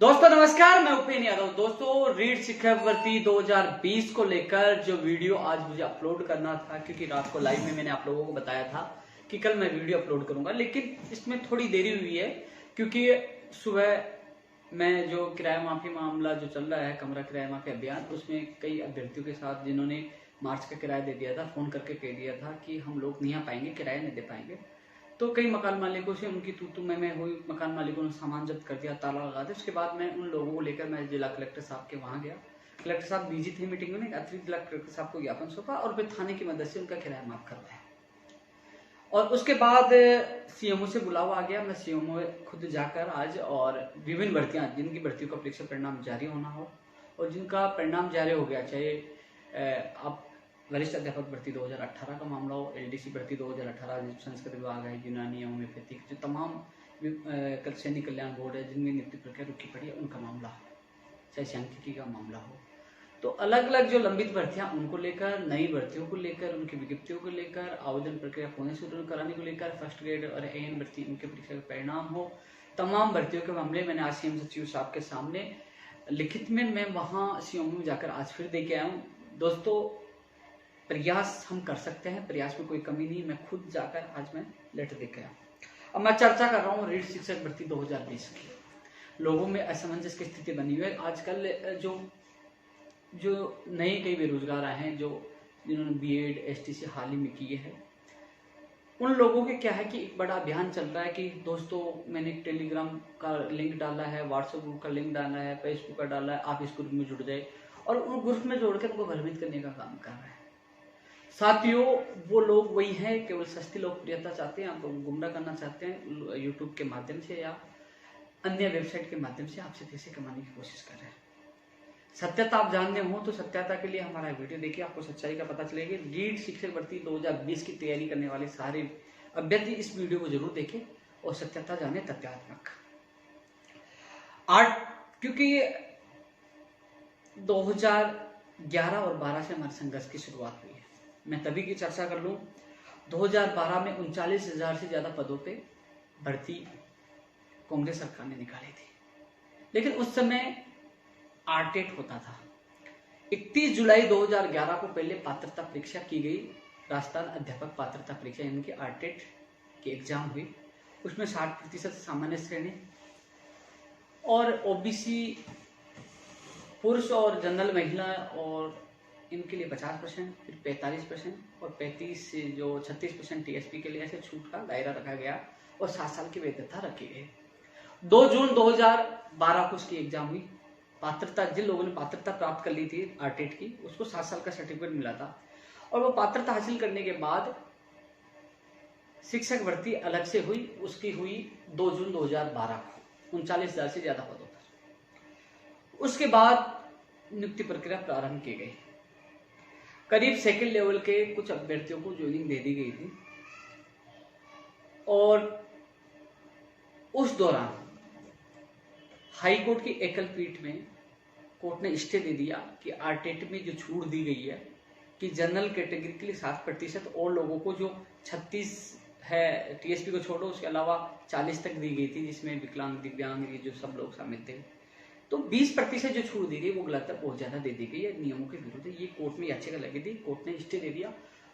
दोस्तों नमस्कार, मैं उपेन्द्र यादव। दोस्तों रीट शिक्षक भर्ती 2020 को लेकर जो वीडियो आज मुझे अपलोड करना था, क्योंकि रात को लाइव में मैंने आप लोगों को बताया था कि कल मैं वीडियो अपलोड करूंगा, लेकिन इसमें थोड़ी देरी हुई है क्योंकि सुबह मैं जो किराया माफी मामला जो चल रहा है, कमरा किराया माफी अभियान, उसमें कई अभ्यर्थियों के साथ जिन्होंने मार्च का किराया दे दिया था, फोन करके कह दिया था कि हम लोग नहीं आ पाएंगे, किराया नहीं दे पाएंगे। तो कई मकान मालिकों से उनकी तू मैं हुई, मकान मालिकों ने सामान जब्त कर दिया, ताला लगा दिया। उसके बाद मैं उन लोगों को लेकर मैं जिला कलेक्टर साहब के वहां गया। कलेक्टर साहब बिजी थे मीटिंग में, अतिरिक्त जिला कलेक्टर साहब को ज्ञापन सौंपा और फिर थाने की मदद से उनका किराया माफ करवाया। और उसके बाद सीएमओ से बुलावा आ गया। मैं सीएमओ खुद जाकर आज, और विभिन्न भर्तियां जिनकी भर्तियों का परीक्षा परिणाम जारी होना हो और जिनका परिणाम जारी हो गया, चाहे आप वरिष्ठ अध्यापक भर्ती 2018 का मामला हो, एलडीसी भर्ती 2018, संस्कृत विभाग है, यूनानी है, होम्योपैथिक, जो तमाम सैनिक कल्याण बोर्ड है जिनमें नियुक्ति प्रक्रिया रुकी पड़ी है, उनका मामला हो, चाहे सांख्यिकी का मामला हो, तो अलग अलग जो लंबित भर्तियां उनको लेकर, नई भर्तियों को लेकर, उनकी विज्ञप्तियों को लेकर, आवेदन प्रक्रिया पुनः शुरू कराने को लेकर, फर्स्ट ग्रेड और एएन भर्ती उनके परीक्षा का परिणाम हो, तमाम भर्तियों के मामले मैंने आज सीएम सचिव साहब के सामने लिखित में मैं वहां सीएमओ में जाकर आज फिर दे के आया हूँ। दोस्तों प्रयास हम कर सकते हैं, प्रयास में कोई कमी नहीं। मैं खुद जाकर आज मैं लेटर दे के आया। अब मैं चर्चा कर रहा हूँ रीट शिक्षक भर्ती 2020 की। लोगों में असमंजस की स्थिति बनी हुई है। आजकल जो नए कई बेरोजगार आए हैं, जो जिन्होंने बीएड एसटीसी हाल ही में किए हैं, उन लोगों के क्या है कि एक बड़ा अभियान चल रहा है कि दोस्तों मैंने टेलीग्राम का लिंक डाला है, व्हाट्सएप ग्रुप का लिंक डाला है, फेसबुक का डाला है, आप इस ग्रुप में जुड़ जाए, और उन ग्रुप में जोड़कर उनको भ्रमित करने का काम कर रहे हैं। साथियों, वो लोग वही हैं, केवल सस्ती लोकप्रियता चाहते हैं, आपको गुमराह करना चाहते हैं यूट्यूब के माध्यम से या अन्य वेबसाइट के माध्यम से आपसे पैसे कमाने की कोशिश कर रहे हैं। सत्यता आप जानने हो तो सत्यता के लिए हमारा वीडियो देखिए, आपको सच्चाई का पता चलेगा। रीट शिक्षक भर्ती 2020 की तैयारी करने वाले सारे अभ्यर्थी इस वीडियो को जरूर देखें और सत्यता जाने, तथ्यात्मक आर्ट, क्योंकि 2011 और 12 से हमारे संघर्ष की शुरुआत हुई है। मैं तभी की चर्चा कर लूं, 2012 में 39,000 से ज्यादा पदों पे भर्ती कांग्रेस सरकार ने निकाली थी, लेकिन उस समय आरटेट होता था। 31 जुलाई 2011 को पहले पात्रता परीक्षा की गई, राजस्थान अध्यापक पात्रता परीक्षा यानी कि आरटेट की एग्जाम हुई। उसमें 60% सामान्य श्रेणी और ओबीसी पुरुष और जनरल महिला और इनके लिए 50%, फिर 45% और 35 से जो 36% टीएसपी के लिए ऐसे छूट का दायरा रखा गया और 7 साल की वैधता रखी गई। 2 जून 2012 को उसकी एग्जाम हुई। पात्रता, जिन लोगों ने पात्रता प्राप्त कर ली थी आरटेट की, उसको 7 साल का सर्टिफिकेट मिला था, और वो पात्रता हासिल करने के बाद शिक्षक भर्ती अलग से हुई। उसकी हुई 2 जून 2012 को 39,000 से ज्यादा पदों पर। उसके बाद नियुक्ति प्रक्रिया प्रारंभ की गई। करीब सेकंड लेवल के कुछ अभ्यर्थियों को ज्वाइनिंग दे दी गई थी, और उस दौरान हाई कोर्ट की एकल पीठ में कोर्ट ने स्टे दे दिया कि आरटेट में जो छूट दी गई है कि जनरल कैटेगरी के लिए 7% और लोगों को जो 36 है टीएसपी को छोड़ो, उसके अलावा 40 तक दी गई थी, जिसमें विकलांग, दिव्यांग, ये जो सब लोग शामिल थे, तो 20% जो छूट दी गई वो गलत है, बहुत ज्यादा दे दी गई है, नियमों के विरुद्ध है। ये कोर्ट में याचिका लगी थी, कोर्ट ने स्टे दे दिया,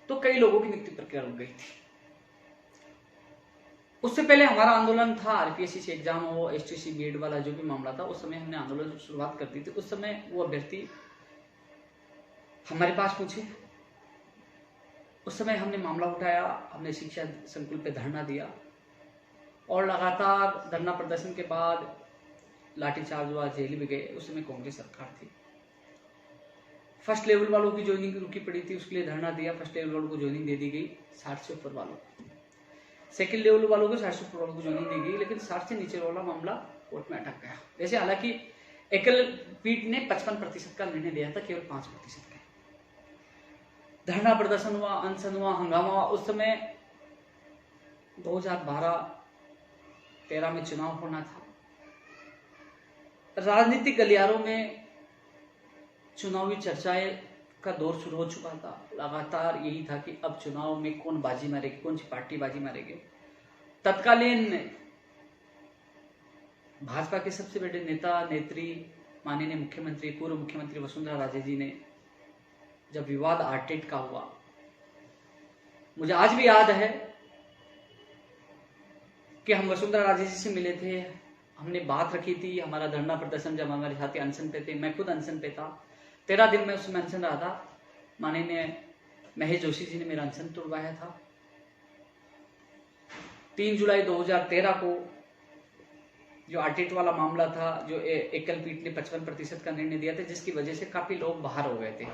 तो कई लोगों की नियुक्ति प्रक्रिया रुक गई थी। उससे पहले हमारा आंदोलन था, आरपीएससी से एग्जाम हो, एसटीसी बीएड वाला जो भी मामला था, उस समय हमने आंदोलन की शुरुआत कर दी थी। उस समय वो अभ्यर्थी हमारे पास पहुंचे, उस समय हमने मामला उठाया, हमने शिक्षा संकुल पे धरना दिया, और लगातार धरना प्रदर्शन के बाद लाठीचार्ज हुआ, जेल भी गए। उस समय कांग्रेस सरकार थी। फर्स्ट लेवल वालों की ज्वाइनिंग रुकी पड़ी थी, उसके लिए धरना दिया, फर्स्ट लेवल वालों को ज्वाइनिंग दे दी गई, 60 से ऊपर वालों को। सेकंड लेवल वालों को 60 से ऊपर वालों को ज्वाइनिंग दी गई, लेकिन 60 से नीचे वाला मामला कोर्ट में अटक गया। जैसे हालांकि एकल पीठ ने 55% का निर्णय दिया था, केवल 5% का। धरना प्रदर्शन हुआ, अनशन हुआ, हंगामा हुआ। उस समय 2012-13 में चुनाव होना था। राजनीतिक गलियारों में चुनावी चर्चाएं का दौर शुरू हो चुका था। लगातार यही था कि अब चुनाव में कौन बाजी मारेगी, कौन सी पार्टी बाजी मारेगी। तत्कालीन भाजपा के सबसे बड़े नेता नेत्री माननीय मुख्यमंत्री पूर्व मुख्यमंत्री वसुंधरा राजे जी ने जब विवाद आरटेट का हुआ, मुझे आज भी याद है कि हम वसुंधरा राजे जी से मिले थे, हमने बात रखी थी, हमारा धरना प्रदर्शन, जब हमारे साथी अनशन पे थे, मैं खुद अनशन पे था, 13 दिन में उसमें अनशन रहा था, माननीय महेश जोशी जी ने मेरा अनशन तोड़वाया था। 3 जुलाई 2013 को जो आरटेट वाला मामला था, जो एकल पीठ ने 55% का निर्णय दिया था, जिसकी वजह से काफी लोग बाहर हो गए थे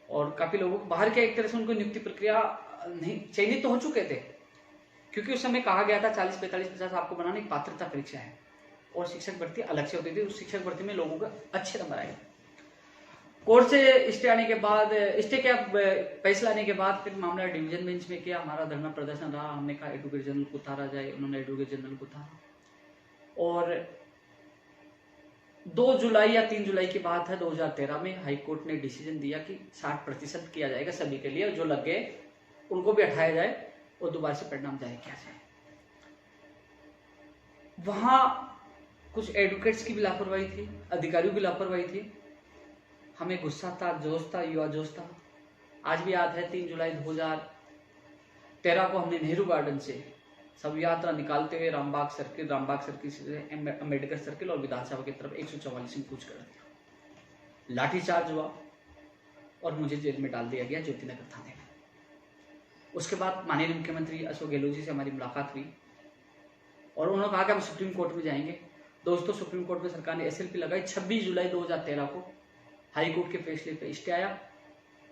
और काफी लोगों को बाहर के एक तरह से उनको नियुक्ति प्रक्रिया नहीं चयनित तो हो चुके थे, क्योंकि उस समय कहा गया था 40, 45, 50 आपको बनाने एक पात्रता परीक्षा है और शिक्षक भर्ती अलग से होती थी। उस शिक्षक भर्ती में लोगों को अच्छे नंबर आए। कोर्ट से स्टे आने के बाद, स्टे का फैसला आने के बाद फिर मामला डिवीजन बेंच में किया, हमारा धरना प्रदर्शन रहा, हमने कहा एडवोकेट जनरल को उतारा जाए, उन्होंने एडवोकेट जनरल को उतारा और 2 जुलाई या 3 जुलाई की बात है 2013 में हाई कोर्ट ने डिसीजन दिया कि 60% किया जाएगा सभी के लिए, जो लग गए उनको भी हटाया जाए और दोबारा से परिणाम जारी किया जाए। वहां कुछ एडवोकेट्स की भी लापरवाही थी, अधिकारियों की लापरवाही थी, हमें गुस्सा था, जोश था, युवा जोश था। आज भी याद है 3 जुलाई 2013 को हमने नेहरू गार्डन से सब यात्रा निकालते हुए रामबाग सर्किल से अम्बेडकर सर्किल और विधानसभा की तरफ 144 में कूच कर दिया। लाठीचार्ज हुआ और मुझे जेल में डाल दिया गया ज्योतिनगर थाने में। उसके बाद माननीय मुख्यमंत्री अशोक गहलोत जी से हमारी मुलाकात हुई और उन्होंने कहा कि हम सुप्रीम कोर्ट में जाएंगे। दोस्तों, सुप्रीम कोर्ट में सरकार ने SLP लगाई। 26 जुलाई 2013 को हाई कोर्ट के फैसले पर स्टे आया,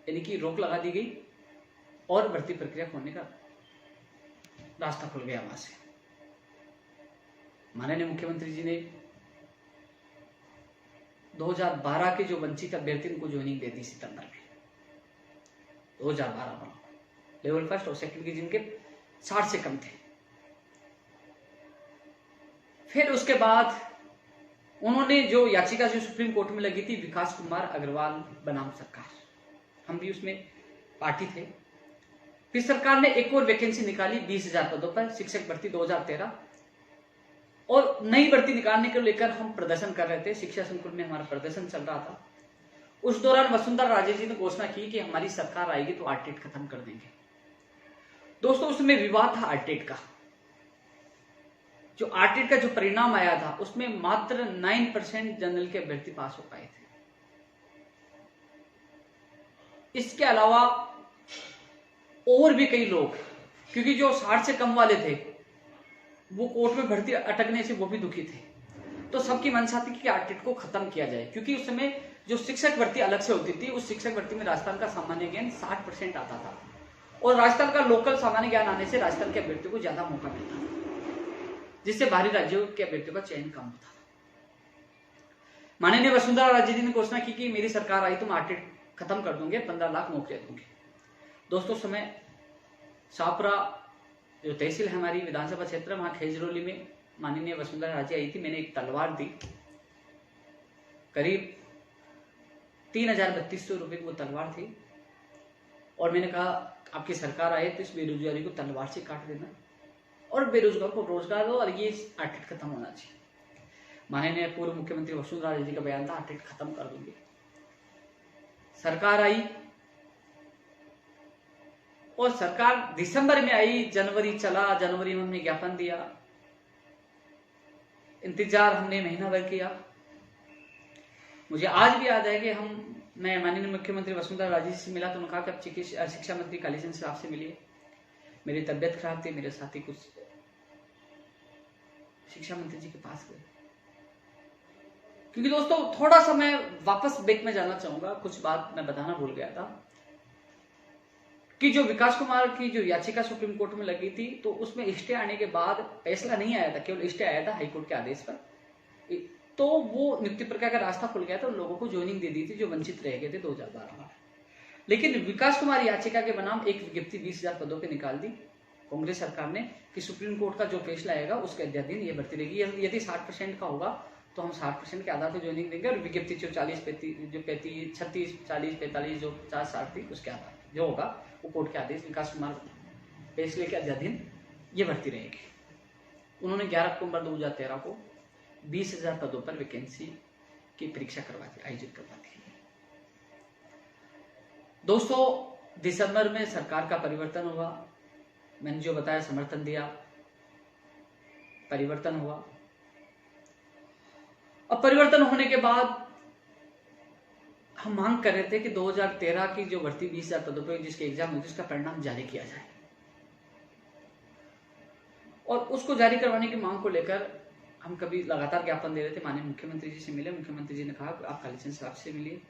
यानी कि रोक लगा दी गई और भर्ती प्रक्रिया खोलने का रास्ता खुल गया। वहां से माननीय मुख्यमंत्री जी ने 2012 के जो वंचित अभ्यर्थी उनको ज्वाइनिंग दे दी सितंबर में 2012 में, लेवल फर्स्ट और सेकंड के जिनके 60 से कम थे। फिर उसके बाद उन्होंने जो याचिका जो सुप्रीम कोर्ट में लगी थी, विकास कुमार अग्रवाल बनाम सरकार, हम भी उसमें पार्टी थे। फिर सरकार ने एक और वैकेंसी निकाली 20,000 पदों पर, शिक्षक भर्ती 2013, और नई भर्ती निकालने को लेकर हम प्रदर्शन कर रहे थे। शिक्षा संकुल में हमारा प्रदर्शन चल रहा था। उस दौरान वसुंधरा राजे जी ने घोषणा की कि हमारी सरकार आएगी तो आरटेट खत्म कर देंगे। दोस्तों, उसमें विवाद था आरटेट का। जो आरटेट का जो परिणाम आया था उसमें मात्र 9% जनरल के अभ्यर्थी पास हो पाए थे। इसके अलावा और भी कई लोग, क्योंकि जो 60 से कम वाले थे वो कोर्ट में भर्ती अटकने से वो भी दुखी थे, तो सबकी मंशा थी कि आरटेट को खत्म किया जाए। क्योंकि उस समय जो शिक्षक भर्ती अलग से होती थी, उस शिक्षक भर्ती में राजस्थान का सामान्य ज्ञान 60% आता था और राजस्थान का लोकल सामान्य ज्ञान आने से राजस्थान के अभ्यर्थियों को ज्यादा मौका मिलता था, जिससे बाहरी राज्यों के अभ्यर्थियों का चयन कम होता था। माननीय वसुंधरा राजे जी ने घोषणा की कि मेरी सरकार आई तो हम आरटेट खत्म कर दूंगे, 15 लाख नौकरियां दूंगे। दोस्तों, समय शाहपुरा जो तहसील है हमारी विधानसभा क्षेत्र, वहां खेजरोली में माननीय वसुंधरा राजे आई थी। मैंने एक तलवार दी, करीब 3,3200 रुपए की वो तलवार थी और मैंने कहा आपकी सरकार आए तो इस बेरोजगारी को तलवार से काट देना और बेरोजगार को रोजगार दो और ये आरटेट खत्म होना चाहिए। माननीय पूर्व मुख्यमंत्री वसुंधरा राजे जी का बयान था आरटेट खत्म कर दूंगी। सरकार आई और सरकार दिसंबर में आई, जनवरी चला, जनवरी में हमने ज्ञापन दिया, इंतजार हमने महीना भर किया। मुझे आज भी याद है कि मैं माननीय मुख्यमंत्री वसुंधरा राजे जी से मिला तो उन्होंने कहा कि आप शिक्षा मंत्री कालीचंद साहब से मिलिए। मेरी तबियत खराब थी, मेरे साथी कुछ शिक्षा मंत्री जी के पास गए। क्योंकि दोस्तों, थोड़ा सा मैं वापस बैक में जाना चाहूंगा, कुछ बात मैं बताना भूल गया था कि जो विकास कुमार की जो याचिका सुप्रीम कोर्ट में लगी थी, तो उसमें स्टे आने के बाद फैसला नहीं आया था, केवल स्टे आया था हाईकोर्ट के आदेश पर, तो वो नियुक्ति प्रक्रिया का रास्ता खुल गया था, उन लोगों को ज्वाइनिंग दे दी थी जो वंचित रह गए थे 2012 में। लेकिन विकास कुमार याचिका के बनाम एक विज्ञप्ति 20,000 पदों पर निकाल दी कांग्रेस सरकार ने कि सुप्रीम कोर्ट का जो फैसला आएगा उसके अध्याधीन ये भर्ती रहेगी। यदि 60% का होगा तो हम 60% के आधार पर ज्वाइनिंग देंगे और विज्ञप्ति जो 40, 35, 36, 40, 45 जो 50, 60 थी उसके आधार जो होगा वो कोर्ट के आदेश विकास कुमार फैसले के अध्याधीन ये भर्ती रहेगी। उन्होंने 11 अक्टूबर 2013 को 20,000 पदों पर वैकेंसी की परीक्षा करवाती आयोजित करवाती है। दोस्तों दिसंबर में सरकार का परिवर्तन हुआ, मैंने जो बताया समर्थन दिया, परिवर्तन हुआ। अब परिवर्तन होने के बाद हम मांग कर रहे थे कि 2013 की जो भर्ती 20,000 पदों पर जिसके एग्जाम हुई उसका परिणाम जारी किया जाए, और उसको जारी करवाने की मांग को लेकर हम कभी लगातार ज्ञापन दे रहे थे। माननीय मुख्यमंत्री जी से मिले, मुख्यमंत्री जी ने कहा आप कालीचंद साहब से मिलिए।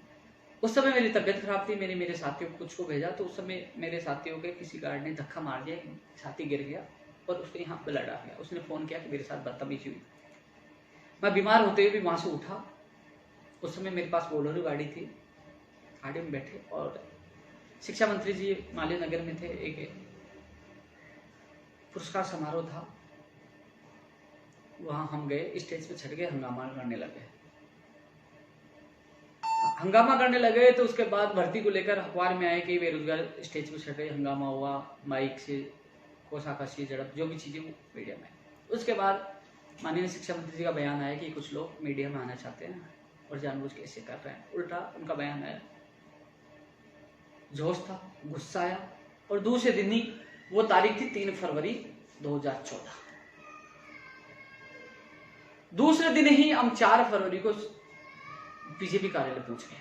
उस समय मेरी तबियत खराब थी, मैंने मेरे साथियों को कुछ को भेजा, तो उस समय मेरे साथियों के किसी गार्ड ने धक्का मार दिया, साथी गिर गया और उसके यहाँ ब्लड आ गया। उसने फोन किया कि मेरे साथ बदतमीजी हुई। मैं बीमार होते हुए भी वहां से उठा। उस समय मेरे पास बोलेरो गाड़ी थी, गाड़ी में बैठे और शिक्षा मंत्री जी माल्या नगर में थे, एक पुरस्कार समारोह था, वहां हम गए, स्टेज पे छट गए, हंगामा करने लगे। हंगामा करने लगे तो उसके बाद भर्ती को लेकर अखबार में आए कि बेरोजगार स्टेज पे छट गए, हंगामा हुआ, माइक से कोसाकाशी झड़प, जो भी चीजें वो मीडिया में। उसके बाद माननीय शिक्षा मंत्री जी का बयान आया कि कुछ लोग मीडिया में आना चाहते हैं और जानबूझ के ऐसे कर रहे हैं। उल्टा उनका बयान आया, जोश था, गुस्सा आया, और दूसरे दिन ही वो तारीख थी 3 फरवरी 2014। दूसरे दिन ही हम 4 फरवरी को बीजेपी कार्यालय पहुंच गए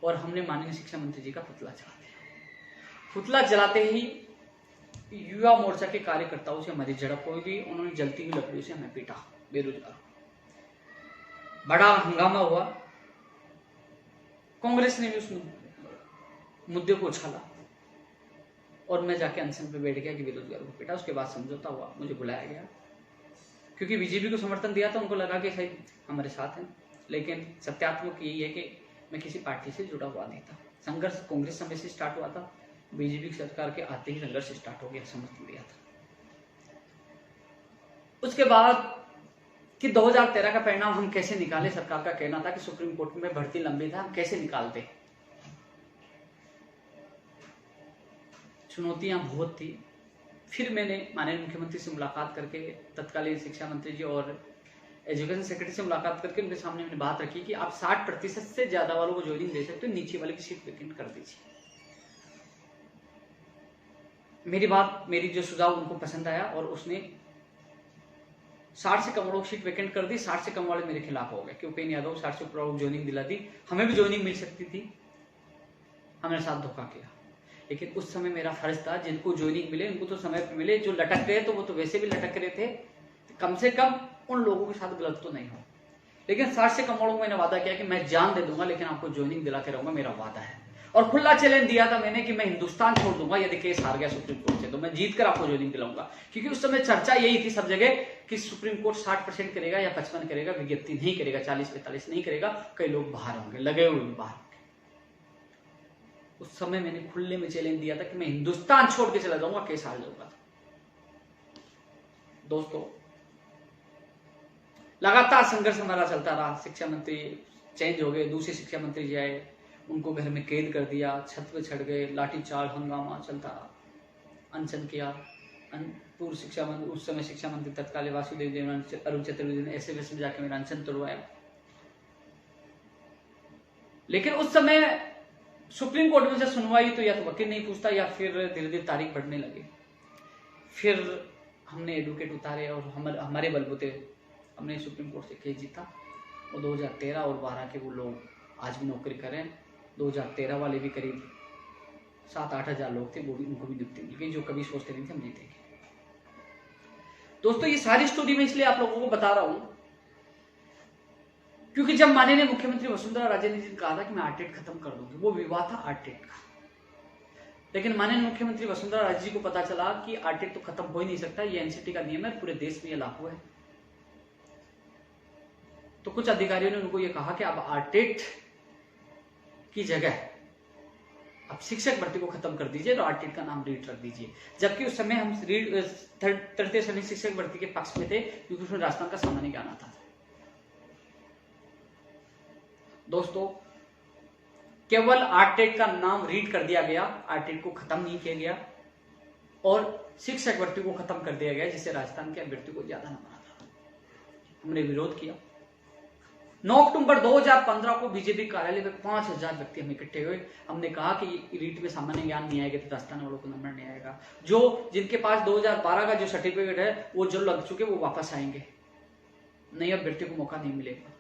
और हमने माननीय शिक्षा मंत्री जी का पुतला जला दिया। पुतला जलाते ही युवा मोर्चा के कार्यकर्ताओं से हमारी झड़प हो गई, उन्होंने जलती हुई लकड़ियों से हमें पीटा, बेरोजगार। बड़ा हंगामा हुआ, कांग्रेस ने भी उस मुद्दे को उछाला और मैं जाके अनशन पे बैठ गया कि बेरोजगारों को पीटा। उसके बाद समझौता हुआ, मुझे बुलाया गया क्योंकि बीजेपी को समर्थन दिया था, उनको लगा कि सही हमारे साथ हैं, लेकिन सत्यात्मक यही है कि मैं किसी पार्टी से जुड़ा हुआ नहीं था। संघर्ष कांग्रेस समय से स्टार्ट हुआ था, बीजेपी सरकार के आते ही संघर्ष स्टार्ट हो गया, समर्थन दिया था। उसके बाद कि 2013 का परिणाम हम कैसे निकाले, सरकार का कहना था कि सुप्रीम कोर्ट में भर्ती लंबी था, हम कैसे निकालते। चुनौतियां बहुत थी। फिर मैंने माननीय मुख्यमंत्री से मुलाकात करके, तत्कालीन शिक्षा मंत्री जी और एजुकेशन सेक्रेटरी से मुलाकात करके उनके सामने मैंने बात रखी कि आप 60% से ज्यादा वालों को ज्वाइनिंग दे सकते हो, नीचे वाले की सीट वैकेंट कर दीजिए। मेरी जो सुझाव उनको पसंद आया और उसने 60 से कम वालों की सीट वैकेंट कर दी। 60 से कम वाले मेरे खिलाफ हो गए कि उपेंद्र यादव 60 से ऊपर ज्वाइनिंग दिला दी, हमें भी ज्वाइनिंग मिल सकती थी, हमने साथ धोखा किया। लेकिन उस समय मेरा फर्ज था, जिनको ज्वाइनिंग मिले उनको तो समय पर मिले, जो लटक गए तो वो तो वैसे भी लटक रहे थे, कम से कम उन लोगों के साथ गलत तो नहीं हो। लेकिन 60 से कम वालों को मैंने वादा किया कि मैं जान दे दूंगा लेकिन आपको ज्वाइनिंग दिला के रहूंगा, मेरा वादा है। और खुला चैलेंज दिया था मैंने कि मैं हिंदुस्तान छोड़ दूंगा यदि केस हार गया सुप्रीम कोर्ट से, तो मैं जीत कर आपको ज्वाइनिंग दिलाऊंगा। क्योंकि उस समय चर्चा यही थी सब जगह कि सुप्रीम कोर्ट 60% करेगा या 55 करेगा, विज्ञप्ति नहीं करेगा, 40-45 नहीं करेगा, कई लोग बाहर होंगे, लगे हुए बाहर होंगे। उस समय मैंने खुले में चैलेंज दिया था कि मैं हिंदुस्तान छोड़ के चला जाऊंगा, केस हार जाऊंगा। दोस्तों लगातार संघर्ष हमारा चलता रहा। शिक्षा मंत्री चेंज हो गए, दूसरे शिक्षा मंत्री जी आए, उनको घर में कैद कर दिया, छत पे चढ़ गए, लाठीचार्ज, हंगामा चलता रहा, अनशन किया। पूर्व शिक्षा मंत्री, उस समय शिक्षा मंत्री तत्कालीन वासुदेव देव, अरुण चतुर्वेदी ने एसएमएस में जाके मेरा अनशन तोड़वाया। लेकिन उस समय सुप्रीम कोर्ट में से सुनवाई तो या तो वकील नहीं पूछता या फिर धीरे धीरे तारीख बढ़ने लगी। फिर हमने एडवोकेट उतारे और हमारे बलबूते हमने सुप्रीम कोर्ट से केस जीता और 2013 और 12 के वो लोग आज भी नौकरी करें। 2013 वाले भी करीब 7-8 हज़ार लोग थे, वो भी उनको भी नियुक्ति मिल गई, जो कभी सोचते नहीं थे हम जीतेंगे। दोस्तों ये सारी स्टोरी मैं इसलिए आप लोगों को बता रहा हूं क्योंकि जब माननीय मुख्यमंत्री वसुंधरा राजे ने कहा था कि मैं आरटीएट खत्म कर दूंगी, वो विवाद था आरटीएट का। लेकिन माननीय मुख्यमंत्री वसुंधरा राजे जी को पता चला कि आरटीएट तो खत्म हो ही नहीं सकता, ये एनसीटी का नियम है, पूरे देश में ये लागू है। तो कुछ अधिकारियों ने उनको ये कहा कि अब आरटीएट की जगह अब शिक्षक भर्ती को खत्म कर दीजिए तो आरटीएट का नाम रीट रख दीजिए। जबकि उस समय हम तृतीय श्रेणी शिक्षक भर्ती के पक्ष में थे क्योंकि उसमें राजस्थान का सामान्य ज्ञान आता था। दोस्तों केवल आरटीएट का नाम रीड कर दिया गया, आरटीएट को खत्म नहीं किया गया और शिक्षक भर्ती को खत्म कर दिया गया, जिससे राजस्थान के अभ्यर्थी को ज्यादा नंबर आता था। हमने विरोध किया। 9 अक्टूबर 2015 को बीजेपी कार्यालय में 5000 व्यक्ति हम इकट्ठे हुए। हमने कहा कि रीट में सामान्य ज्ञान नहीं आएगा तो राजस्थान वालों को नंबर नहीं आएगा। जो जिनके पास 2012 का जो सर्टिफिकेट है वो जो लग चुके वो वापस आएंगे, नए अभ्यर्थी को मौका नहीं मिलेगा।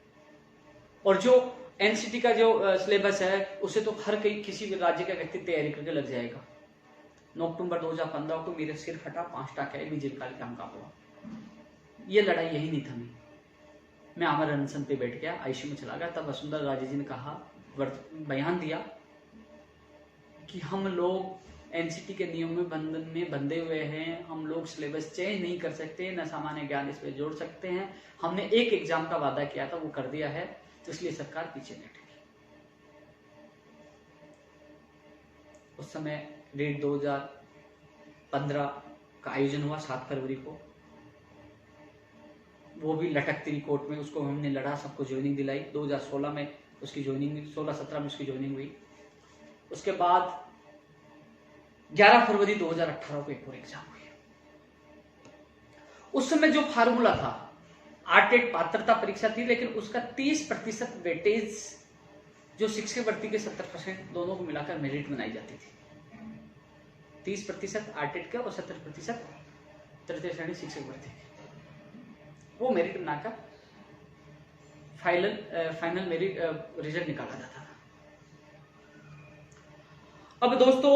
और जो एनसीटी का जो सिलेबस है उसे तो हर किसी भी राज्य का व्यक्ति तैयारी करके लग जाएगा। 9 अक्टूबर 2015 को मेरे सिर फटा, 5 टाके भी जेल काल काम का हुआ। ये लड़ाई यही नहीं थमी। मैं आमर अनशन पे बैठ गया, आईसीयू में चला गया। तब वसुंधरा राजे जी ने कहा, बयान दिया कि हम लोग एनसीटी के नियम में बंधन में बंधे हुए हैं, हम लोग सिलेबस चेंज नहीं कर सकते, न सामान्य ज्ञान इसमें जोड़ सकते हैं। हमने एक एग्जाम का वादा किया था वो कर दिया है, तो इसलिए सरकार पीछे नहीं हटेगी। उस समय रीट 2015 का आयोजन हुआ 7 फरवरी को। वो भी लटकती रही कोर्ट में, उसको हमने लड़ा, सबको ज्वाइनिंग दिलाई। 2016 में उसकी ज्वाइनिंग, 16-17 में उसकी ज्वाइनिंग हुई। उसके बाद 11 फरवरी 2018 को एक और एग्जाम हुई। उस समय जो फार्मूला था, आर्टेट पात्रता परीक्षा थी, लेकिन उसका 30% वेटेज जो शिक्षक भर्ती के 70% दोनों को मिलाकर मेरिट बनाई जाती थी। 30% आर्टेट का और 70% तृतीय श्रेणी शिक्षक भर्ती, वो मेरिट बनाकर फाइनल मेरिट रिजल्ट निकाला जाता था। अब दोस्तों,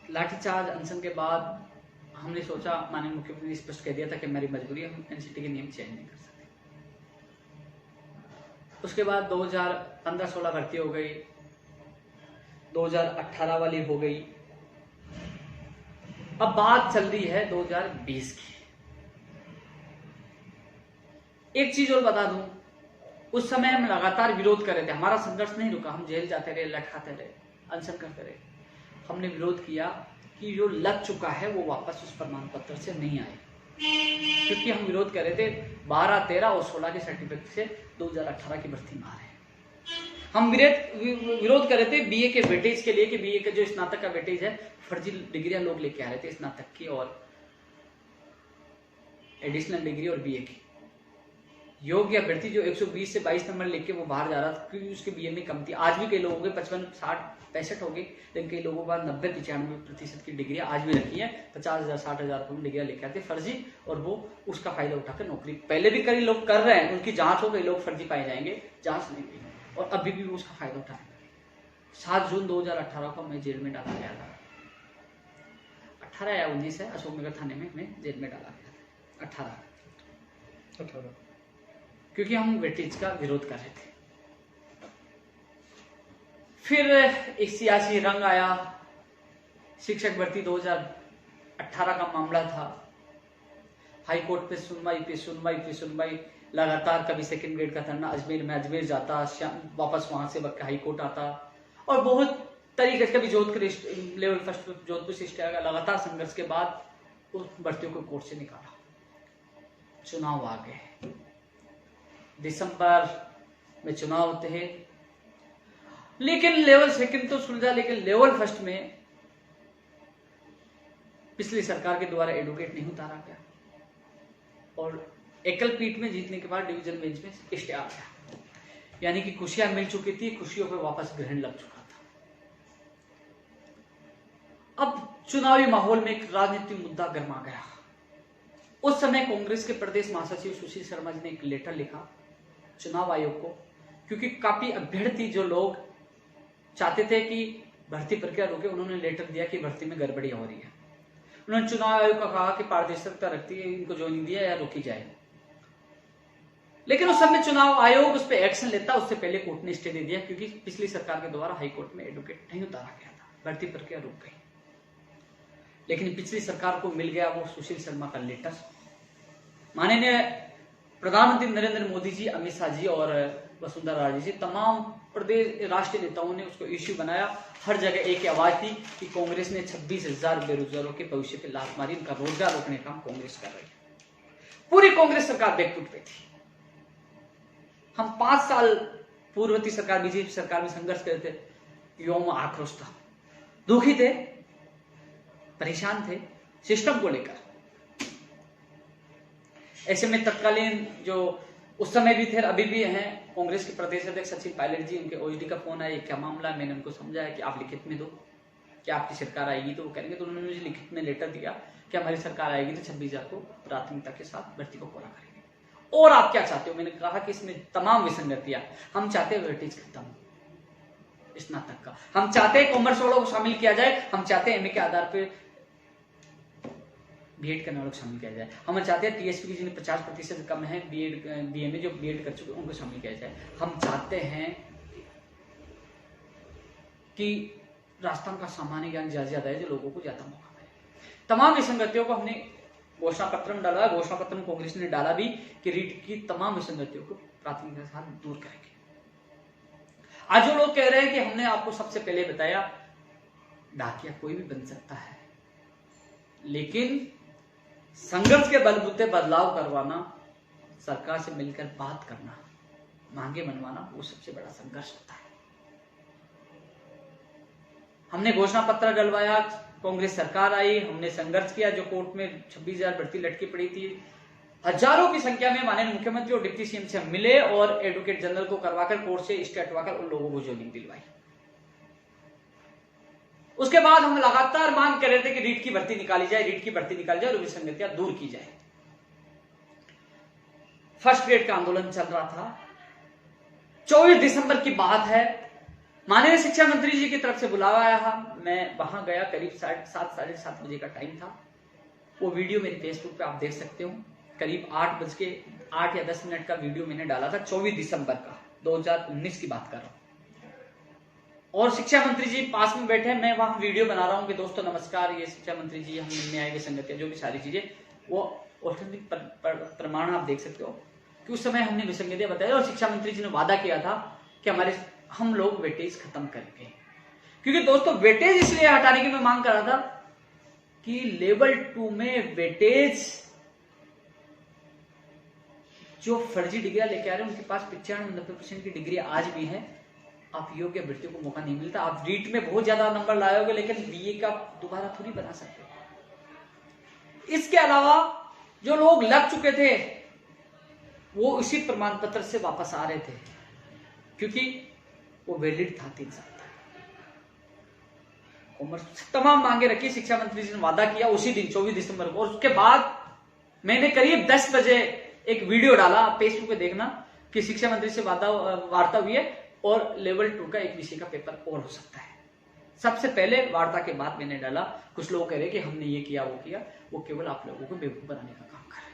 लाठीचार्ज अनशन के बाद हमने सोचा, माननीय मुख्यमंत्री ने स्पष्ट कह दिया था कि हमारी मजबूरी है, हम एनसीटी के नियम चेंज नहीं कर सकते। उसके बाद 2015-16 भर्ती हो गई, 2018 वाली हो गई। अब बात चल रही है 2020 की। एक चीज और बता दूं, उस समय हम लगातार विरोध कर रहे थे, हमारा संघर्ष नहीं रुका, हम जेल जाते रहे, लटकाते रहे, अनशन करते रहे। हमने विरोध किया कि जो लग चुका है वो वापस उस प्रमाण पत्र से नहीं आए, क्योंकि हम विरोध कर रहे थे 12, 13 और 16 के सर्टिफिकेट से 2018 की भर्ती में आ रहे हैं। हम विरोध कर रहे थे बीए के वेटेज के लिए, कि बीए का जो स्नातक का वेटेज है, फर्जी डिग्रियां लोग लेके आ रहे थे स्नातक की और एडिशनल डिग्री और बीए की। योग्य अभ्यर्थी जो 120 से 22 नंबर लेके वो बाहर जा रहा था, क्योंकि उसके बीए में कम थी। आज भी कई लोगों के 55, 60, 65 हो गए, लेकिन कई लोगों के पास 90-95% की डिग्रियां आज भी रखी है। 50,000, 60,000 रुपये में डिग्रियां लेके आते फर्जी, और वो उसका फायदा उठाकर नौकरी, पहले भी कई लोग कर रहे हैं, उनकी जांच हो गई, लोग फर्जी पाए जाएंगे, जांच नहीं हुई, और अभी भी वो उसका फायदा उठाएंगे। 7 जून 2018 को मैं जेल में डाला गया था। 18 या 19 है, अशोकनगर थाने में मैं जेल में डाला गया था। 18, क्योंकि हम वेटेज का विरोध कर रहे थे। फिर एक सियासी रंग आया, शिक्षक भर्ती 2018 का मामला था। हाई कोर्ट पे सुनवाई, लगातार कभी सेकंड ग्रेड का धरना, अजमेर में अजमेर जाता, वापस वहां से हाई कोर्ट आता, और बहुत तरीके से, कभी जोधपुर लेवल फर्स्ट जोधपुर से स्टे आया। लगातार संघर्ष के बाद उस भर्तियों को कोर्ट से निकाला। चुनाव आ गए, दिसंबर में चुनाव होते हैं, लेकिन लेवल सेकंड तो सुलझा, लेकिन लेवल फर्स्ट में पिछली सरकार के द्वारा एडवोकेट नहीं उतारा गया, और एकल पीठ में जीतने के बाद डिवीजन बेंच में स्टे आ गया। यानी कि खुशियां मिल चुकी थी, खुशियों पर वापस ग्रहण लग चुका था। अब चुनावी माहौल में एक राजनीतिक मुद्दा गर्मा गया। उस समय कांग्रेस के प्रदेश महासचिव सुशील शर्मा जी ने एक लेटर लिखा चुनाव आयोग को, क्योंकि काफी अभ्यर्थी जो लोग चाहते थे कि भर्ती प्रक्रिया रोके, उन्होंने लेटर दिया कि भर्ती में गड़बड़ी हो रही है। उन्होंने चुनाव आयोग को कहा कि पारदर्शिता रखती है, इनको ज्वाइनिंग दिया या रोकी जाए। लेकिन उस समय चुनाव आयोग उस पर एक्शन लेता, उससे पहले कोर्ट ने स्टे दे दिया, क्योंकि पिछली सरकार के द्वारा हाई कोर्ट में एडवोकेट नहीं उतारा गया था, भर्ती प्रक्रिया रुक गई। लेकिन पिछली सरकार को मिल गया वो सुशील शर्मा का लेटर। माननीय प्रधानमंत्री नरेंद्र मोदी जी, अमित शाह जी और वसुंधरा राजे जी, तमाम प्रदेश राष्ट्रीय नेताओं ने उसको इश्यू बनाया। हर जगह एक ही आवाज थी कि कांग्रेस ने 26,000 बेरोजगारों के भविष्य पे लात मारी, इनका रोजगार रोकने का काम कांग्रेस कर रही है। पूरी कांग्रेस सरकार बैकफुट पे थी। हम 5 साल पूर्ववर्ती सरकार बीजेपी सरकार में संघर्ष करते थे, युवाओं में आक्रोश था, दुखी थे, परेशान थे सिस्टम को लेकर। ऐसे में तत्कालीन जो उस समय भी थे अभी भी हैं कांग्रेस के प्रदेश अध्यक्ष सचिन पायलट जी, उनके ओएसडी का फोन आया, क्या मामला है। मैंने उनको समझाया कि आप लिखित में दो कि आपकी सरकार आएगी तो वो करेंगे। तो उन्होंने मुझे लिखित में लेटर दिया कि हमारी सरकार आएगी तो 26,000 को प्राथमिकता के साथ भर्ती को पूरा करेंगे। और आप क्या चाहते हो? मैंने कहा कि इसमें तमाम विसंगतियां, हम चाहते हैं वेटेज खत्म स्नातक का, हम चाहते हैं कॉमर्स वालों को शामिल किया जाए, हम चाहते हैं एमए के आधार पर बीएड करने वालों को शामिल किया जाए, हम चाहते हैं टीएसपी की जिन्हें 50% कम है बीए में जो बीएड कर चुके उनको शामिल किया जाए, हम चाहते हैं कि राजस्थान का सामान्य ज्ञान ज्यादा है जो लोगों को ज्यादा मौका मिले। तमाम विसंगतियों को हमने घोषणा पत्र में डाला, घोषणा पत्र में कांग्रेस ने डाला भी कि रीट की तमाम विसंगतियों को प्राथमिकता के साथ दूर करेंगे। आज जो लोग कह रहे हैं कि हमने आपको सबसे पहले बताया डाकिया कोई भी बन सकता है, लेकिन संघर्ष के बलबूते बदलाव करवाना, सरकार से मिलकर बात करना, मांगे मनवाना, वो सबसे बड़ा संघर्ष होता है। हमने घोषणा पत्र डलवाया, कांग्रेस सरकार आई, हमने संघर्ष किया, जो कोर्ट में 26,000 भर्ती लटकी पड़ी थी, हजारों की संख्या में माननीय मुख्यमंत्री और डिप्टी सीएम से मिले और एडवोकेट जनरल को करवाकर कोर्ट से स्टे हटवाकर उन लोगों को ज्वाइनिंग दिलवाई। उसके बाद हम लगातार मांग कर रहे थे कि रीट की भर्ती निकाली जाए, रीट की भर्ती निकाली जाए और विसंगतियां दूर की जाए। फर्स्ट ग्रेड का आंदोलन चल रहा था। 24 दिसंबर की बात है, माननीय शिक्षा मंत्री जी की तरफ से बुलावा आया, मैं वहां गया, करीब 7, 7:30 बजे का टाइम था। वो वीडियो मेरे फेसबुक पे आप देख सकते हो, करीब 8 या 10 मिनट का वीडियो मैंने डाला था, 24 दिसंबर का 2019 की बात कर रहा हूं। और शिक्षा मंत्री जी पास में बैठे, मैं वहां वीडियो बना रहा हूं कि दोस्तों नमस्कार, ये शिक्षा मंत्री जी, हम मिलने आए, विसंगतियां, जो भी सारी चीजें, वो ऑथेंटिक प्रमाण आप देख सकते हो कि उस समय हमने विसंगतियां बताई और शिक्षा मंत्री जी ने वादा किया था कि हम लोग वेटेज खत्म करेंगे। क्योंकि दोस्तों वेटेज इसलिए हटाने की मैं मांग कर रहा था कि लेवल 2 में वेटेज जो फर्जी डिग्रियां लेके आ रहे हैं उनके पास 95-90% की डिग्री आज भी है, आप योग्य अभ्यर्थियों को मौका नहीं मिलता। आप रीट में बहुत ज्यादा नंबर लाए होगे लेकिन बीए का दोबारा थोड़ी बना सकते। इसके अलावा जो लोग लग चुके थे वो इसी प्रमाण पत्र से वापस आ रहे थे क्योंकि वो वैलिड था 3 साल तक। कॉमर्स तमाम मांगे रखी, शिक्षा मंत्री जी ने वादा किया उसी दिन 24 दिसंबर को। और उसके बाद मैंने करीब 10 बजे एक वीडियो डाला, आप फेसबुक पे देखना, कि शिक्षा मंत्री से वार्ता हुई है और लेवल 2 का एक विषय का पेपर और हो सकता है। सबसे पहले वार्ता के बाद मैंने डाला, कुछ लोग कह रहे कि हमने ये किया वो किया, वो केवल आप लोगों को बेवकूफ बनाने का काम कर रहे हैं।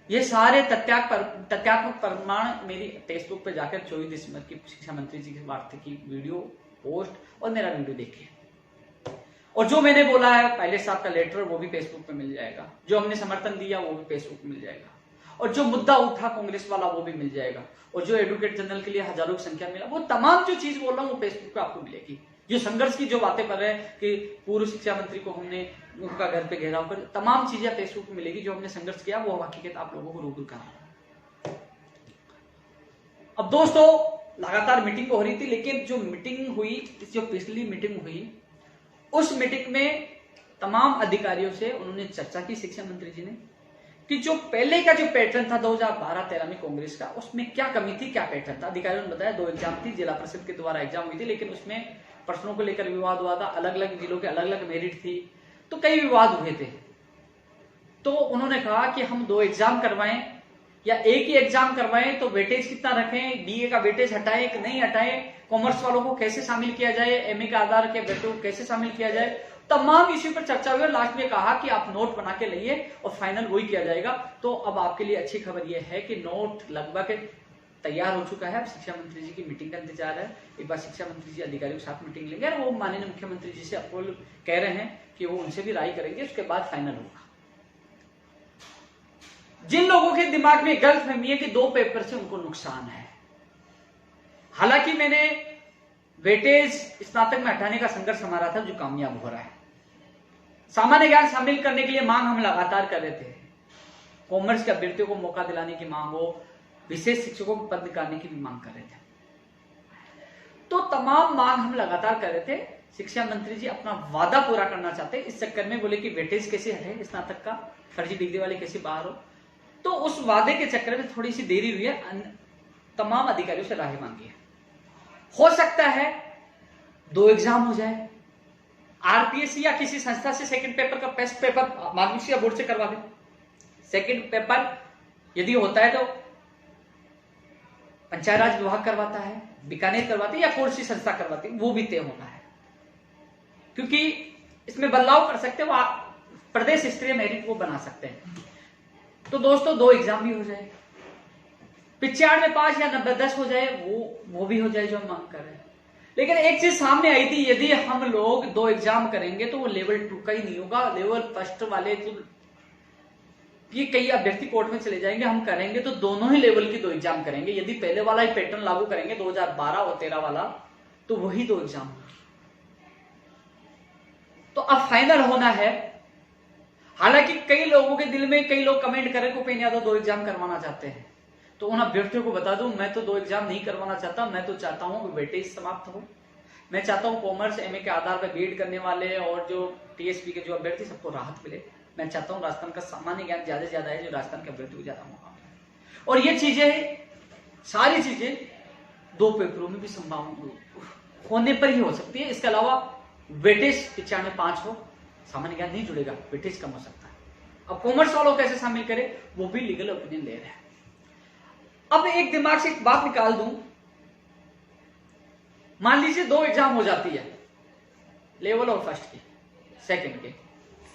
ये सारे तथ्यात्मक प्रमाण मेरी फेसबुक पे जाकर 24 दिसंबर की शिक्षा मंत्री जी की वार्ता की वीडियो पोस्ट और मेरा वीडियो देखिए। और जो मैंने बोला है पायलट साहब का लेटर वो भी फेसबुक पे मिल जाएगा, जो हमने समर्थन दिया वो भी फेसबुक पे मिल जाएगा, और जो मुद्दा उठा कांग्रेस वाला वो भी मिल जाएगा, और जो एडवोकेट जनरल के लिए हजारों की संख्या मिला, वो तमाम जो चीज बोल रहा हूँ वो फेसबुक पे आपको मिलेगी। जो संघर्ष की जो बातें कर रहे हैं कि पूर्व शिक्षा मंत्री को हमने उनका घर पे घेराव कर, तमाम चीजें फेसबुक पे मिलेगी। जो हमने संघर्ष किया वो हकीकत आप लोगों को रूबरू करा। अब दोस्तों लगातार मीटिंग हो रही थी, लेकिन जो मीटिंग हुई, जो पिछली मीटिंग हुई, उस मीटिंग में तमाम अधिकारियों से उन्होंने चर्चा की शिक्षा मंत्री जी ने कि जो पहले का जो पैटर्न था 2012-13 में कांग्रेस का, उसमें क्या कमी थी, क्या पैटर्न था। अधिकारियों ने बताया 2 एग्जाम थी, जिला परिषद के द्वारा एग्जाम हुई थी, लेकिन उसमें प्रश्नों को लेकर विवाद हुआ था, अलग अलग जिलों के अलग अलग मेरिट थी, तो कई विवाद हुए थे। तो उन्होंने कहा कि हम 2 एग्जाम करवाएं या एक ही एग्जाम करवाएं, तो वेटेज कितना रखें, बीए का वेटेज हटाएं कि नहीं हटाएं, कॉमर्स वालों को कैसे शामिल किया जाए, एमए का आधार के बेटों को कैसे शामिल किया जाए, तमाम इश्यू पर चर्चा हुई। और लास्ट में कहा कि आप नोट बना के लाइए और फाइनल वही किया जाएगा। तो अब आपके लिए अच्छी खबर यह है कि नोट लगभग तैयार हो चुका है। अब शिक्षा मंत्री जी की मीटिंग का इंतजार है। एक बार शिक्षा मंत्री जी अधिकारियों के साथ मीटिंग लेंगे और वो माननीय मुख्यमंत्री जी से अप्रूवल कह रहे हैं कि वो उनसे भी राय करेंगे, उसके बाद फाइनल होगा। जिन लोगों के दिमाग में गलतफहमी है कि 2 पेपर से उनको नुकसान है, हालांकि मैंने वेटेज स्नातक में हटाने का संघर्ष हमारा था जो कामयाब हो रहा है। सामान्य ज्ञान शामिल करने के लिए मांग हम लगातार कर रहे थे, कॉमर्स के अभ्यर्थियों को मौका दिलाने की मांग हो, विशेष शिक्षकों के पद निकालने की भी मांग कर रहे थे। तो तमाम मांग हम लगातार कर रहे थे। शिक्षा मंत्री जी अपना वादा पूरा करना चाहते हैं। इस चक्कर में बोले कि वेटेज कैसे हटे, स्नातक का फर्जी डिग्री वाले कैसे बाहर हो, तो उस वादे के चक्कर में थोड़ी सी देरी हुई है। तमाम अधिकारियों से राय मांगी है। हो सकता है 2 एग्जाम हो जाए, आरपीएससी या किसी संस्था से सेकंड पेपर का टेस्ट पेपर माध्यमिक शिक्षा बोर्ड से करवा दे। सेकंड पेपर यदि होता है तो पंचायत राज विभाग करवाता है, बीकानेर करवाती है या कौन सी संस्था करवाती है, वो भी तय होना है, क्योंकि इसमें बदलाव कर सकते हो, प्रदेश स्तरीय मेरिट वो बना सकते हैं। तो दोस्तों 2 एग्जाम भी हो जाए, 95 या 90-10 हो जाए, वो भी हो जाए जो हम मांग कर रहे हैं। लेकिन एक चीज सामने आई थी, यदि हम लोग 2 एग्जाम करेंगे तो वो लेवल 2 का ही नहीं होगा। लेवल फर्स्ट वाले तो ये कई अभ्यर्थी कोर्ट में चले जाएंगे, हम करेंगे तो दोनों ही लेवल की 2 एग्जाम करेंगे। यदि पहले वाला ही पैटर्न लागू करेंगे 2012 और 13 वाला, तो वही 2 एग्जाम होंगे। तो अब फाइनल होना है। हालांकि कई लोगों के दिल में, कई लोग कमेंट करें को उपेंद्र यादव 2 एग्जाम करवाना चाहते हैं, तो उन अभ्यर्थियों को बता दूं, मैं तो 2 एग्जाम नहीं करवाना चाहता। मैं तो चाहता हूं कि वेटेज समाप्त हो। मैं चाहता हूं कॉमर्स एमए के आधार पर बीएड करने वाले और जो टीएसपी के जो अभ्यर्थी सबको राहत मिले। मैं चाहता हूं राजस्थान का सामान्य ज्ञान ज्यादा से ज्यादा है, जो राजस्थान के अभ्यर्थी को ज्यादा मौका मिले। और ये चीजें, सारी चीजें 2 पेपरों में भी संभावना होने पर ही हो सकती है। इसके अलावा वेटेज 95 हो, सामान्य ज्ञान नहीं जुड़ेगा, वेटेज कम हो सकता है। अब कॉमर्स वालों को कैसे शामिल करें, वो भी लीगल ओपिनियन ले रहे हैं। अब एक दिमाग से एक बात निकाल दूं, मान लीजिए 2 एग्जाम हो जाती है, लेवल और फर्स्ट की, सेकंड के,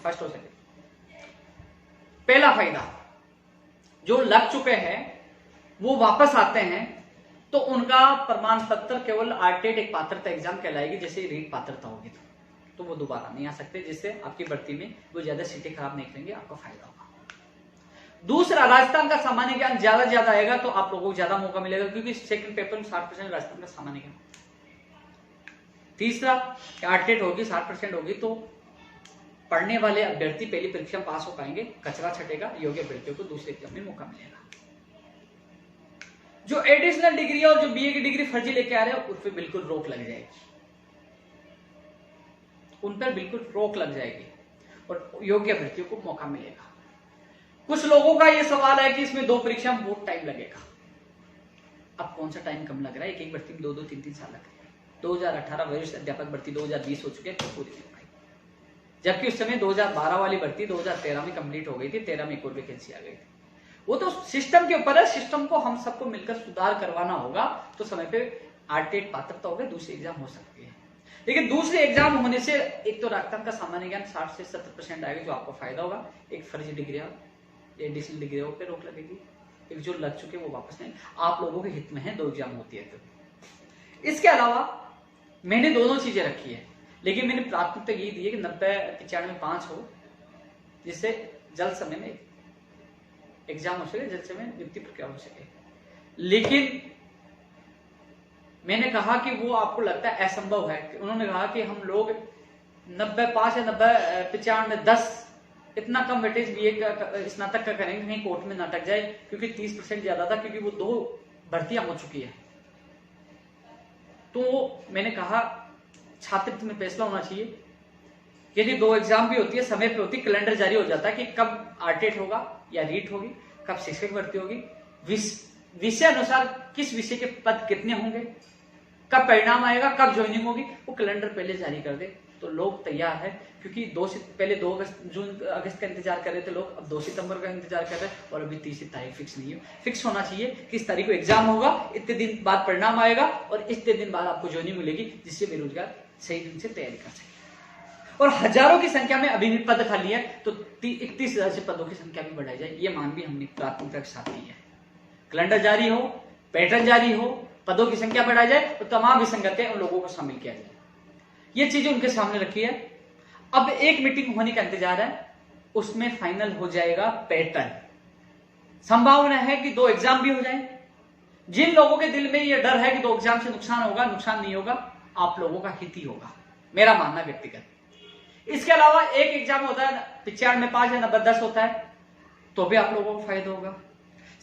फर्स्ट और सेकंड। पहला फायदा, जो लग चुके हैं वो वापस आते हैं तो उनका प्रमाण पत्र केवल आरटेट एक पात्रता एग्जाम कहलाएगी, जैसे रीट पात्रता होगी तो वो दोबारा नहीं आ सकते, जिससे आपकी भर्ती में वो ज्यादा सीटें खराब नहीं करेंगे, आपका फायदा होगा। दूसरा, राजस्थान का सामान्य ज्ञान ज्यादा आएगा तो आप लोगों को ज्यादा मौका मिलेगा, क्योंकि सेकंड पेपर में 60% राजस्थान का सामान्य ज्ञान। तीसरा, आरटेट होगी 60% होगी तो पढ़ने वाले अभ्यर्थी पहली परीक्षा में पास हो पाएंगे, कचरा छटेगा, योग्य अभ्यर्थियों को दूसरे एग्जाम में मौका मिलेगा। जो एडिशनल डिग्री और जो बीए की डिग्री फर्जी लेके आ रहे हैं उन पर बिल्कुल रोक लग जाएगी, उन पर बिल्कुल रोक लग जाएगी और योग्य अभ्यर्थियों को मौका मिलेगा। कुछ लोगों का यह सवाल है कि इसमें 2 परीक्षा में बहुत टाइम लगेगा। अब कौन सा टाइम कम लग रहा है, एक भर्ती में 2-2, 3-3 साल लग रहे हैं। 2018 वरिष्ठ अध्यापक भर्ती 2020 हो चुके हैं, तो पूरी नहीं हो पाई, जबकि उस समय 2012 वाली भर्ती 2013 में कंप्लीट हो गई थी, 13 में एक और वैकेंसी आ गई थी। वो तो सिस्टम के ऊपर है, सिस्टम को हम सबको मिलकर सुधार करवाना होगा, तो समय पे आरटेट पात्रता होगा, दूसरी एग्जाम हो सकती है। लेकिन दूसरे एग्जाम होने से एक तो राजस्थान का सामान्य ज्ञान 60 से 70% आएगा, जो आपको फायदा होगा। एक फर्जी डिग्री, एडिशनल डिग्रियों पे रोक लगेगी, एक जो लग चुके वो वापस नहीं, आप लोगों के हित में है 2 एग्जाम होती है तो। इसके अलावा मैंने दोनों चीजें रखी है, लेकिन मैंने प्राथमिकता ये दी है कि 90-95 हो, जिससे जल्द समय में एग्जाम हो सके, जल्द समय नियुक्ति प्रक्रिया हो सके। लेकिन मैंने कहा कि वो आपको लगता है असंभव है। उन्होंने कहा कि हम लोग 95 या 95-10 इतना कम वेटेज बीए का स्नातक का करेंगे, कहीं कोर्ट में ना अटक जाए, क्योंकि 30% ज्यादा था, क्योंकि वो 2 भर्तियां हो चुकी है। तो मैंने कहा छात्रत्व में फैसला होना चाहिए, यदि 2 एग्जाम भी होती है, समय पे होती, कैलेंडर जारी हो जाता है कि कब आरटेट होगा या रीट होगी, कब शिक्षक भर्ती होगी, विषय अनुसार किस विषय के पद कितने होंगे, कब परिणाम आएगा, कब ज्वाइनिंग होगी, वो कैलेंडर पहले जारी कर दे तो लोग तैयार है। क्योंकि पहले 2 अगस्त का इंतजार कर रहे थे लोग, अब 2 सितंबर का इंतजार कर रहे हैं, और अभी 30 तारीख फिक्स नहीं है। फिक्स होना चाहिए कि इस तारीख को एग्जाम होगा, इतने दिन बाद परिणाम आएगा और इतने दिन बाद आपको ज्वाइनिंग मिलेगी, जिससे बेरोजगार सही दिन से तैयारी कर सके। और हजारों की संख्या में अभी भी पद खाली है, तो 31,000 से पदों की संख्या भी बढ़ाई जाए, ये मांग भी हमने प्राथमिकता के साथ की है। कैलेंडर जारी हो, पैटर्न जारी हो, पदों की संख्या बढ़ाई जाए, तो तमाम विसंगतें उन लोगों को शामिल किया जाए, ये चीजें उनके सामने रखी है। अब एक मीटिंग होने का इंतजार है, उसमें फाइनल हो जाएगा पैटर्न। संभावना है कि 2 एग्जाम भी हो जाए। जिन लोगों के दिल में यह डर है कि 2 एग्जाम से नुकसान होगा, नुकसान नहीं होगा, आप लोगों का हित ही होगा, मेरा मानना व्यक्तिगत। इसके अलावा एक एग्जाम होता है 95 या 90-10 होता है, तो भी आप लोगों को फायदा होगा।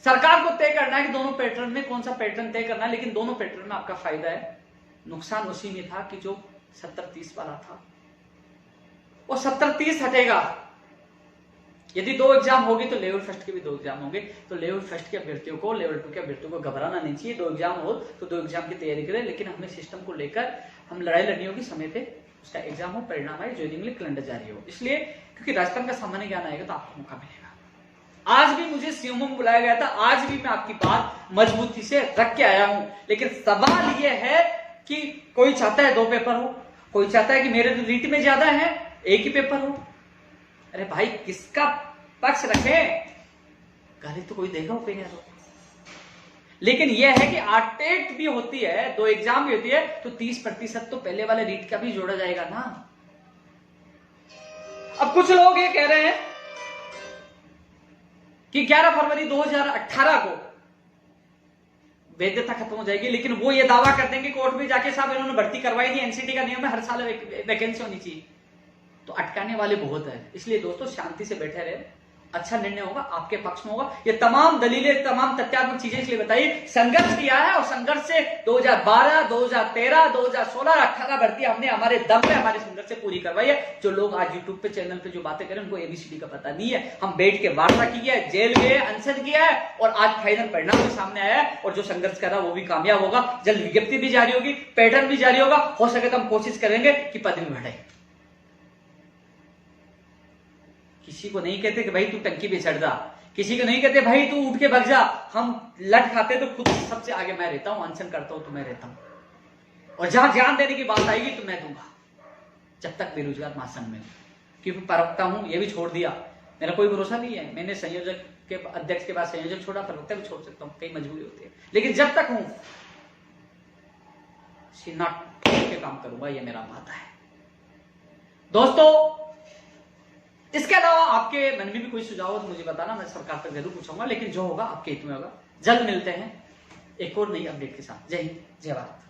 सरकार को तय करना है कि दोनों पैटर्न में कौन सा पैटर्न तय करना है, लेकिन दोनों पैटर्न में आपका फायदा है। नुकसान उसी में था कि जो 70-30 वाला था, वो 70-30 हटेगा। यदि 2 एग्जाम होगी तो लेवल फर्स्ट के भी 2 एग्जाम होंगे, तो लेवल फर्स्ट के अभ्यर्थियों को, लेवल 2 के अभ्यर्थियों को घबराना नहीं चाहिए। 2 एग्जाम हो तो 2 एग्जाम की तैयारी करें, लेकिन हमें सिस्टम को लेकर हम लड़ाई लड़नी होगी, समय पे उसका एग्जाम हो, परिणाम आए, ज्वाइनिंग लिस्ट कैलेंडर जारी हो। इसलिए क्योंकि राजस्थान का सामान्य ज्ञान आएगा तो आपको मौका मिलेगा। आज भी मुझे सीएमओ में बुलाया गया था, आज भी मैं आपकी बात मजबूती से रख के आया हूं, लेकिन सवाल यह है कि कोई चाहता है 2 पेपर हो, कोई चाहता है कि मेरे तो रीट में ज्यादा है, एक ही पेपर हो। अरे भाई किसका पक्ष रखें? गाली तो कोई देगा ओपिनियन तो। लेकिन यह है कि आर्टेट भी होती है, 2 एग्जाम भी होती है, तो 30% तो पहले वाले रीट का भी जोड़ा जाएगा ना। अब कुछ लोग ये कह रहे हैं कि 11 फरवरी 2018 को वैधता खत्म हो जाएगी, लेकिन वो ये दावा करते हैं कि कोर्ट में जाके साहब इन्होंने भर्ती करवाई नहीं, एनसीटी का नियम है हर साल वैकेंसी होनी चाहिए। तो अटकाने वाले बहुत है। इसलिए दोस्तों शांति से बैठे रहे, अच्छा निर्णय होगा, आपके पक्ष में होगा। ये तमाम दलीलें, तमाम तथ्यात्मक चीजें इसलिए बताइए, संघर्ष किया है और संघर्ष से 2012, 2013, 2016, 2018 भर्ती हमने हमारे दम पे, हमारे संघर्ष से पूरी करवाई है। जो लोग आज यूट्यूब पे चैनल पे जो बातें करें उनको एबीसीडी का पता नहीं है। हम बैठ के वार्ता की है, जेल गए, अनशन किया है और आज फाइनल परिणाम भी सामने आया है। और जो संघर्ष कर रहा है वो भी कामयाब होगा। जल्द विज्ञप्ति भी जारी होगी, पैटर्न भी जारी होगा। हो सके तो हम कोशिश करेंगे कि पद भी बढ़े। किसी को नहीं कहते कि भाई तू टंकी पे चढ़ जा, किसी को नहीं कहते भाई तू उठ के भग जा। हम लट खाते तो खुद सबसे आगे मैं रहता हूं, अनशन करता हूं तो मैं रहता हूं। और जहां जान देने की बात आएगी तो मैं दूंगा, जब तक बेरोजगार महासंघ में, क्योंकि परवक्ता हूं ये भी छोड़ दिया, मेरा कोई भरोसा नहीं है। मैंने संयोजक के अध्यक्ष के बाद संयोजक छोड़ा, परवक्ता भी छोड़ सकता हूं, कई मजबूरी होती है। लेकिन जब तक हूं सीना ठोक के काम करूंगा, ये मेरा वादा है। दोस्तों इसके अलावा आपके मन में भी कोई सुझाव हो तो मुझे बताना, मैं सरकार तक जरूर पूछूंगा, लेकिन जो होगा आपके हित में होगा। जल्द मिलते हैं एक और नई अपडेट के साथ। जय हिंद, जय भारत।